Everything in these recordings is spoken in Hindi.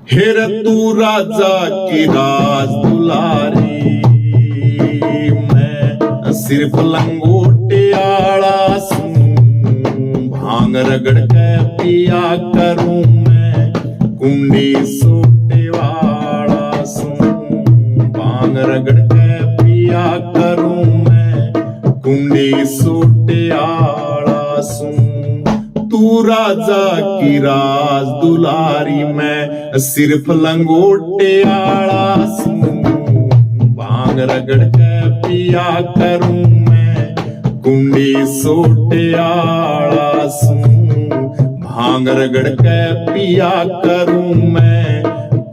हेर तू राजा की राज दुलारी, मैं सिर्फ लंगोटे आला सूं, भांग रगड़ के पिया करूं मैं, कुंडी सोटे वाला सूं, भांग रगड़ के पिया करूं मैं, कुंडी सोटे आला सूं। तू राजा की राज दुलारी, मैं सिर्फ लंगोटे आला सूं, भांग रगड़ के पिया करूं मैं, कुंडी सोटे आला सूं, भांग रगड़ के पिया करूं मैं,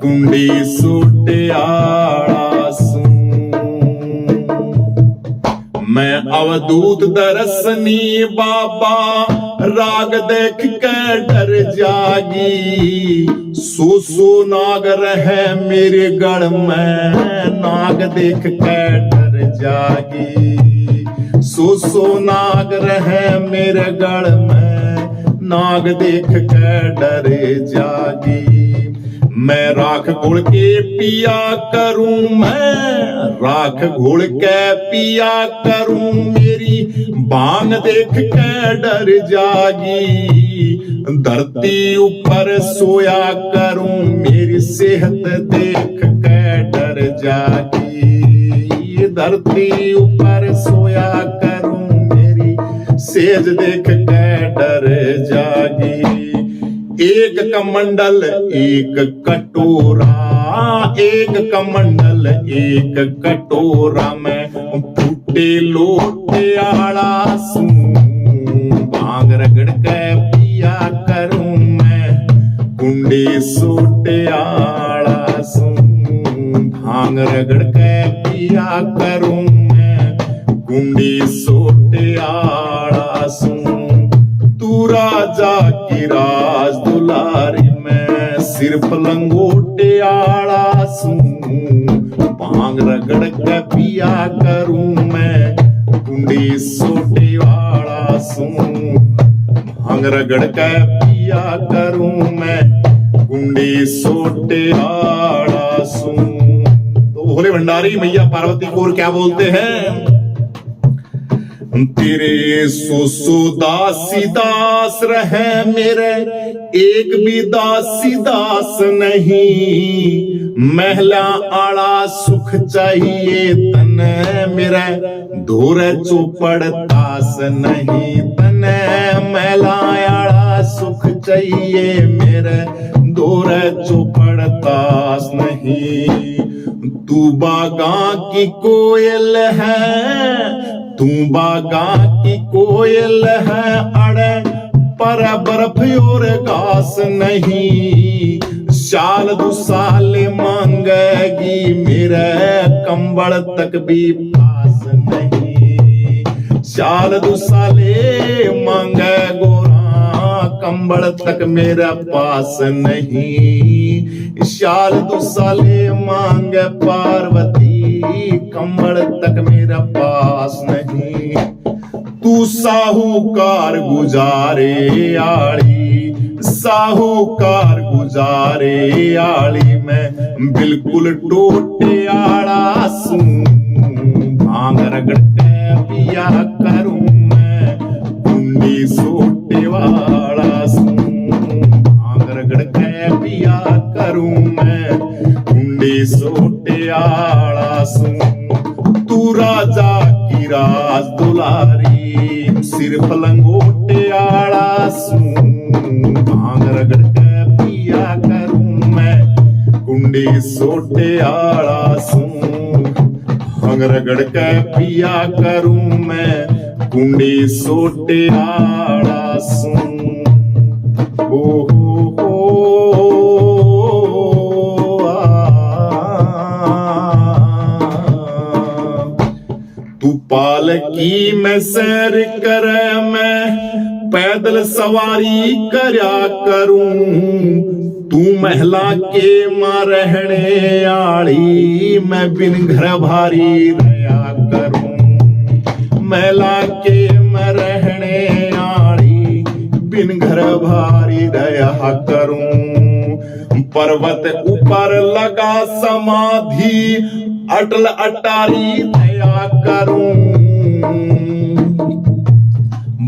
कुंडी सोटे आला सूं। मैं अवधूत दरसनी बाबा, राग देख के डर जागी, सो नाग रहे मेरे गढ़ में, नाग देख के डर जागी, सो नाग रहे मेरे गढ़ में, नाग देख के डर जागी। मैं राख घोल के पिया करूं मैं, राख घोल के पिया करूं, मेरी भांग देख के डर जागी, धरती ऊपर सोया करूं, मेरी सेहत देख के डर जागी, धरती ऊपर सोया करूं, मेरी सेज देख के डर जागी। एक कमंडल एक कटोरा, एक कमंडल एक कटोरा, मैं फूटे लोटे आला सूं, भांग रगड़ के पिया करूं मैं, कुंडी सोटे आला सूं, भांग रगड़ के पिया करूं मैं, कुंडी सोटे आला सूं। तू राजा की राज दुलारी, मैं सिर्फ लंगोटे आला सूं, भांग रगड़ के पिया करूं मैं, कुंडी सोटे वाला सूं, भांग रगड़ के पिया करूं मैं, कुंडी सोटे वाला सूं। तो भोले भंडारी मैया पार्वती को और क्या बोलते हैं? तेरे सो दासी दास रहे मेरे, एक भी दासी दास नहीं, महला आला सुख चाहिए तने मेरे, धोरे चौपड़ तास नहीं, तने महला आला सुख चाहिए मेरे, धोरे चौपड़ तास नहीं। तू बागा की कोयल है, तू बागा की कोयल है, अड़े पर बर्फ और घास नहीं, साल दो साल मांगेगी मेरे, कंबल तक भी पास नहीं, साल दो साले मांगे गोरा, कंबल तक मेरा पास नहीं, साल दो साले मांगे पार्वती, कंबल तक मेरा पास नहीं। तू साहूकार गुजारे आली, साहूकार गुजारे आली, मैं बिल्कुल टोटे आला सूं, भांग रगड़ के पिया करूं मैं, कुंडी सोटे वाला सूं, भांग रगड़ के पिया करूं मैं, कुंडी सोटे आला सूं। तू राजा की राज दुलारी, सिर्फ लंगोटे आला सूं, भांग रगड़ के पिया करूं मैं, कुंडी सोटे आला सूं, भांग रगड़ के पिया करूं मैं, कुंडी सोटे आला सूं। ओ तू पालकी में सैर करे, मैं पैदल सवारी करया करूं, तू महला के मां रहने आली, मैं बिन घर भारी रया करूं, महला के मैं रहने आली, बिन घर भारी रया करूं। पर्वत ऊपर लगा समाधि, अटल अटारी दया करूं।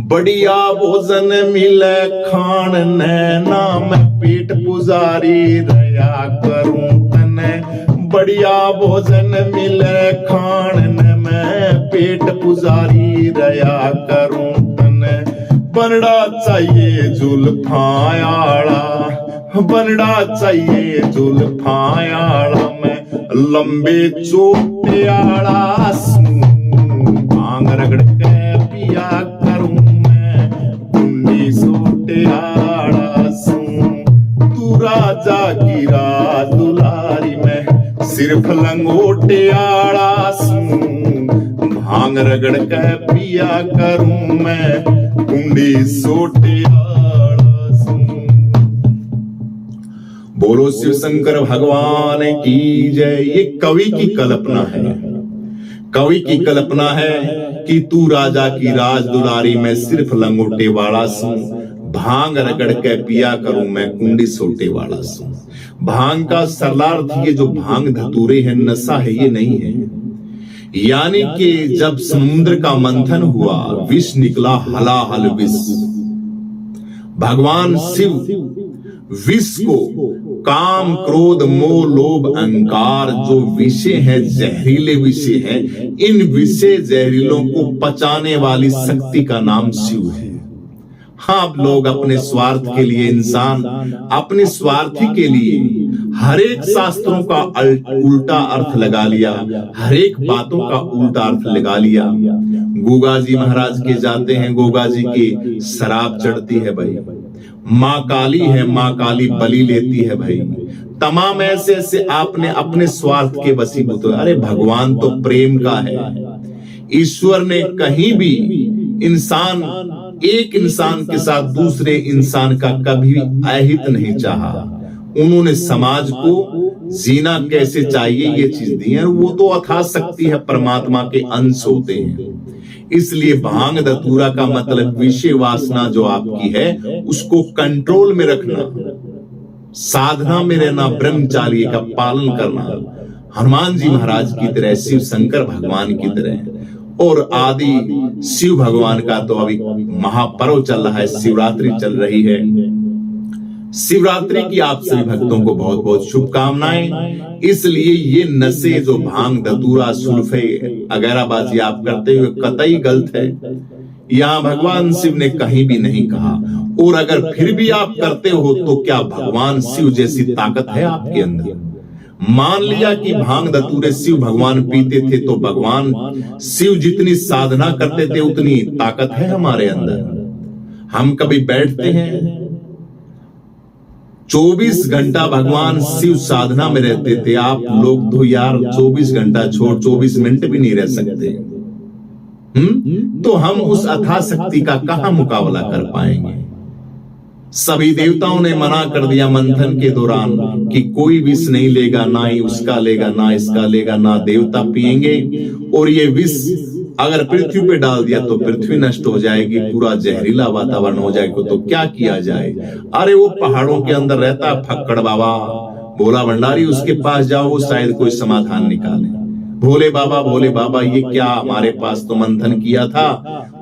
बढ़िया भोजन मिले खान नैना, मैं पेट पुजारी दया करूं तने। बढ़िया भोजन मिले खान न, मैं पेट पुजारी दया करूं तने। बनड़ा चाहिए जुल्फायाड़ा, बनड़ा चाहिए जुल्फायाड़ा, मैं लंबे चोटियाड़ा सूं। भांग रगड़ के पिया करूं मैं, कुंडी सोटियाड़ा सूं। तू राजा की राज दुलारी, मैं सिर्फ लंगोटियाड़ा सूं। भांग रगड़ के पिया करूं मैं, कुंडी सोटियाड़ा सूं। बोलो शिव शंकर भगवान की जय। ये कवि की कल्पना है, कवि की कल्पना है कि तू राजा की राज दुलारी, मैं सिर्फ लंगोटे वाला सूं। भांग रगड़ के पिया करूं मैं, कुंडी सोटे वाला सूं। भांग का सरलार्थ ये जो भांग धतूरे है, नशा है, ये नहीं है। यानी कि जब समुद्र का मंथन हुआ, विष निकला हलाहल विष। भगवान शिव विष को काम क्रोध मोह लोभ अहंकार जो विषय है, जहरीले विषय है, इन विषय जहरीलों को पचाने वाली शक्ति का नाम शिव है। हाँ, लोग अपने स्वार्थ के लिए, इंसान अपने स्वार्थी के लिए हर एक शास्त्रों का उल्टा अर्थ लगा लिया, हर एक बातों का उल्टा अर्थ लगा लिया। गोगा जी महाराज के जाते हैं, गोगा जी की शराब चढ़ती है भाई। माँ काली है, माँ काली बलि लेती है भाई। तमाम ऐसे ऐसे आपने अपने स्वार्थ के वशीभूत। अरे भगवान तो प्रेम का है। ईश्वर ने कहीं भी इंसान, एक इंसान के साथ दूसरे इंसान का कभी अहित नहीं चाहा। उन्होंने समाज को जीना कैसे चाहिए ये चीज दी है। वो तो अथाह शक्ति है, परमात्मा के अंश होते हैं। इसलिए भांग धतूरा का मतलब विषय वासना जो आपकी है उसको कंट्रोल में रखना, साधना में रहना, ब्रह्मचार्य का पालन करना, हनुमान जी महाराज की तरह, शिव शंकर भगवान की तरह। और आदि शिव भगवान का तो अभी महापर्व चल रहा है, शिवरात्रि चल रही है। शिवरात्रि की आप सभी भक्तों को बहुत बहुत शुभकामनाएं। इसलिए ये नशे जो भांग धतूरा सुल्फे अगैराबाजी आप करते हुए कतई गलत है। यहाँ भगवान शिव ने कहीं भी नहीं कहा। और अगर फिर भी आप करते हो तो क्या भगवान शिव जैसी ताकत है आपके अंदर? मान लिया कि भांग धतूरे शिव भगवान पीते थे तो भगवान शिव जितनी साधना करते थे उतनी ताकत है हमारे अंदर। हम कभी बैठते हैं 24 घंटा भगवान शिव साधना में रहते थे। आप लोग तो यार 24 घंटा छोड़ 24 मिनट भी नहीं रह सकते। तो हम उस अथाह शक्ति का कहां मुकाबला कर पाएंगे? सभी देवताओं ने मना कर दिया मंथन के दौरान कि कोई विष नहीं लेगा, ना ही उसका लेगा, ना इसका लेगा, ना देवता पिएंगे। और ये विष अगर पृथ्वी पे डाल दिया तो पृथ्वी नष्ट हो जाएगी, पूरा जहरीला वातावरण हो जाएगा। तो क्या किया जाए? अरे वो पहाड़ों के अंदर रहता है फक्कड़ बाबा, भोला भंडारी, उसके पास जाओ, वो शायद कोई समाधान निकाले। भोले बाबा, भोले बाबा, ये क्या हमारे पास तो मंथन किया था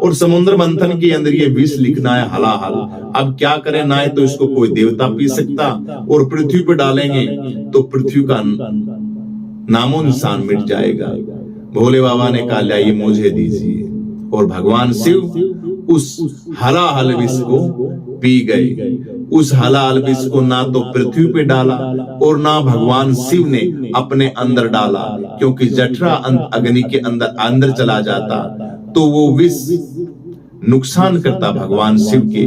और समुद्र मंथन के अंदर ये विष लिखना है हलाहल। अब क्या करें? ना तो इसको कोई देवता पी सकता, और पृथ्वी पे डालेंगे तो पृथ्वी का नामो निशान मिट जाएगा। भोले बाबा ने कहा लाइए मुझे दीजिए, और भगवान शिव उस हलाहल विष को पी गए। उस हलाहल विष को ना तो पृथ्वी पे डाला और ना भगवान शिव ने अपने अंदर डाला, क्योंकि जठरा अग्नि के अंदर चला जाता तो वो विष नुकसान करता भगवान शिव के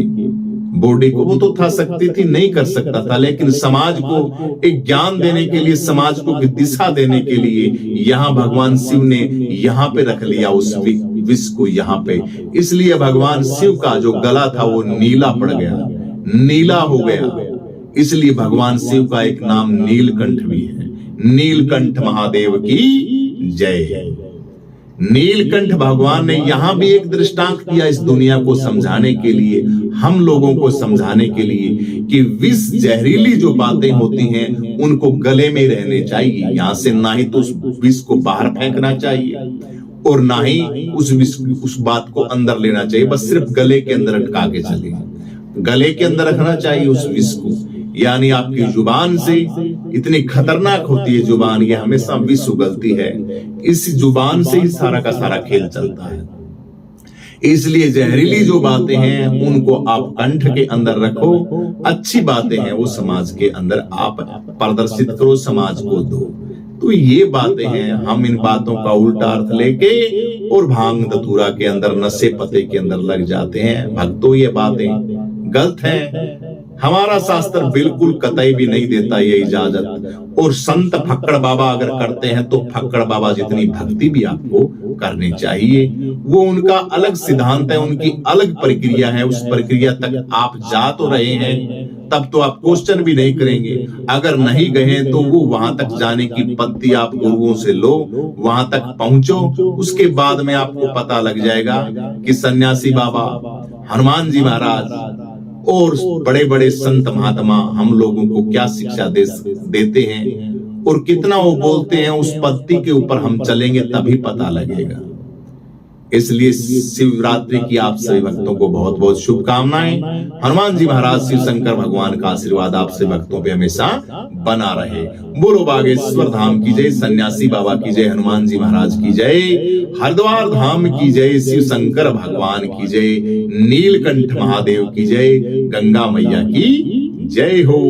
बॉडी को। वो तो था शक्ति थी, नहीं कर सकता था, लेकिन समाज को एक ज्ञान देने के लिए, समाज को दिशा देने के लिए यहाँ भगवान शिव ने यहाँ पे रख लिया उस विष को यहाँ पे। इसलिए भगवान शिव का जो गला था वो नीला पड़ गया, नीला हो गया। इसलिए भगवान शिव का एक नाम नीलकंठ भी है। नीलकंठ महादेव की जय है। नीलकंठ भगवान ने यहां भी एक दृष्टांत दिया इस दुनिया को समझाने के लिए, हम लोगों को समझाने के लिए कि विष जहरीली जो बातें होती हैं उनको गले में रहने चाहिए। यहां से ना ही तो उस विष को बाहर फेंकना चाहिए और ना ही उस बात को अंदर लेना चाहिए, बस सिर्फ गले के अंदर अटका के चले, गले के अंदर रखना चाहिए उस विष को। यानी आपकी जुबान से इतनी खतरनाक होती है जुबान, ये हमेशा विष उगलती है, इस जुबान से ही सारा का सारा खेल चलता है। इसलिए जहरीली जो बातें हैं उनको आप कंठ के अंदर रखो, अच्छी बातें हैं वो समाज के अंदर आप प्रदर्शित करो, समाज को दो। तो ये बातें हैं, हम इन बातों का उल्टा अर्थ लेके और भांग धतूरा के अंदर, नशे पते के अंदर लग जाते हैं। भक्तों ये बातें गलत हैं, हमारा शास्त्र बिल्कुल कतई भी नहीं देता ये इजाजत। और संत फक्कड़ बाबा अगर करते हैं तो फक्कड़ बाबा जितनी भक्ति भी आपको करनी चाहिए, वो उनका अलग सिद्धांत है, उनकी अलग प्रक्रिया है। उस प्रक्रिया तक आप जा तो रहे हैं तब तो आप क्वेश्चन भी नहीं करेंगे, अगर नहीं गए तो वो वहां तक जाने की पत्ती आप गुरुओं से लो, वहां तक पहुंचो, उसके बाद में आपको पता लग जाएगा कि सन्यासी बाबा, हनुमान जी महाराज और बड़े बड़े संत महात्मा हम लोगों को क्या शिक्षा देते हैं और कितना वो बोलते हैं। उस पत्ती के ऊपर हम चलेंगे तभी पता लगेगा। इसलिए शिवरात्रि की आप सभी भक्तों को बहुत बहुत शुभकामनाएं। हनुमान जी महाराज, शिव शंकर भगवान का आशीर्वाद आप सभी भक्तों पे हमेशा बना रहे। बोलो बागेश्वर धाम की जय, सन्यासी बाबा की जय, हनुमान जी महाराज की जय, हरिद्वार धाम की जय, शिव शंकर भगवान की जय, नीलकंठ महादेव की जय, गंगा मैया की जय हो।